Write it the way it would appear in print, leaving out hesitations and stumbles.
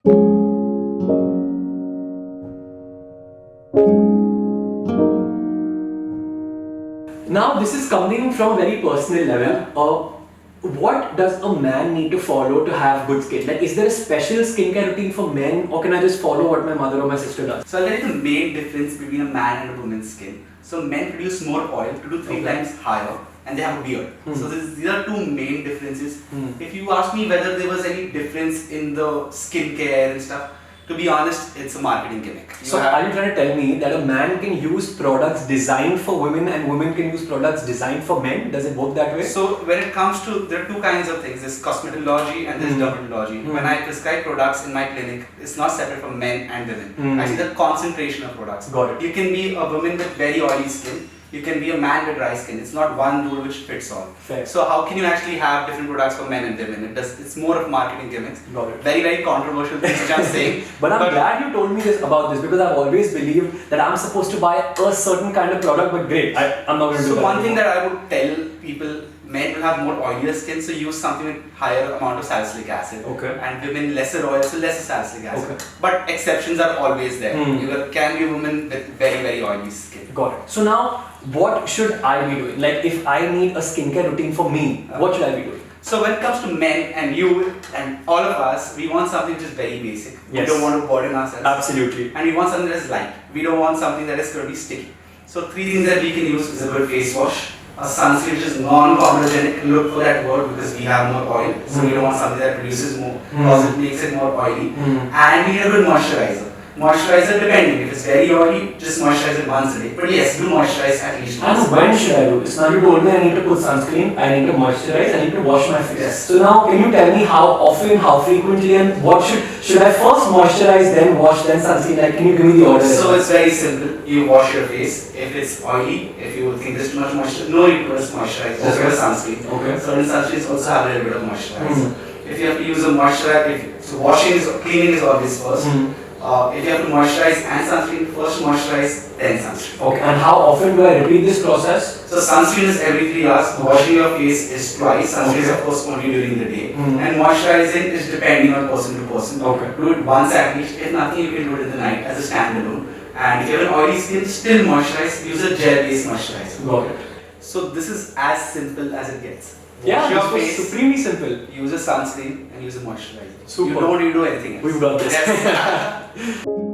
Now, this is coming from a very personal level. What does a man need to follow to have good skin? Like, is there a special skincare routine for men, or can I just follow what my mother or my sister does? So I'll tell you the main difference between a man and a woman's skin. So men produce more oil to do three times higher, and they have a beard. So these are two main differences. If you ask me whether there was any difference in the skincare and stuff, to be honest, it's a marketing gimmick. So are you trying to tell me that a man can use products designed for women and women can use products designed for men? Does it work that way? So when it comes to, there are two kinds of things. There's cosmetology and there's dermatology. When I prescribe products in my clinic, it's not separate for men and women. I see the concentration of products. Got it. You can be a woman with very oily skin. You can be a man with dry skin. It's not one rule which fits all. Fair. So how can you actually have different products for men and women? It's more of marketing gimmicks. Got it. Very, very controversial things which I'm saying. But I'm glad you told me this about this, because I've always believed that I'm supposed to buy a certain kind of product, but great, I'm not going to do that. So one thing that I would tell people, men will have more oilier skin, so use something with higher amount of salicylic acid. Okay. And women lesser oil, so lesser salicylic acid. Okay. But exceptions are always there. You can be a woman with very, very oily skin. Got it. So now, what should I be doing? Like, if I need a skincare routine for me, what should I be doing? So when it comes to men and you and all of us, we want something which is very basic. Yes. We don't want to burden ourselves. Absolutely. And we want something that is light. We don't want something that is going to be sticky. So three things that we can use is a good face wash, a sunscreen which is non-comedogenic. Look for that word because we have more oil. So we don't want something that produces more, because it makes it more oily. And we need a good moisturizer. Moisturizer depending, if it's very oily, just moisturize it once a day. But yes, do moisturize at least once. And when should I do this? Now you told me I need to put sunscreen, I need to moisturize, I need to wash my face. Yes. So now can you tell me how often, how frequently, and what should I first moisturize, then wash, then sunscreen? Like, can you give me the order? So it's very simple. You wash your face. If it's oily, if you think there's too much moisture, no need to moisturize. Just put a sunscreen. Okay. Certain sunscreens also have a little bit of moisturizer. If you have to use a moisturizer, so cleaning is always first. If you have to moisturize and sunscreen, first moisturize, then sunscreen. Okay, and how often do I repeat this process? So sunscreen is every 3 hours, washing your face is twice, sunscreen is of course only during the day, and moisturizing is depending on person to person. Okay. Do it once at least, if nothing you can do it in the night as a standalone. And if you have an oily skin, still moisturize, use a gel-based moisturizer. Got it. So this is as simple as it gets. Yeah, Wash your this was face, supremely simple. use a sunscreen and use a moisturizer. Super. You don't need to do anything else. We've got this. Yes.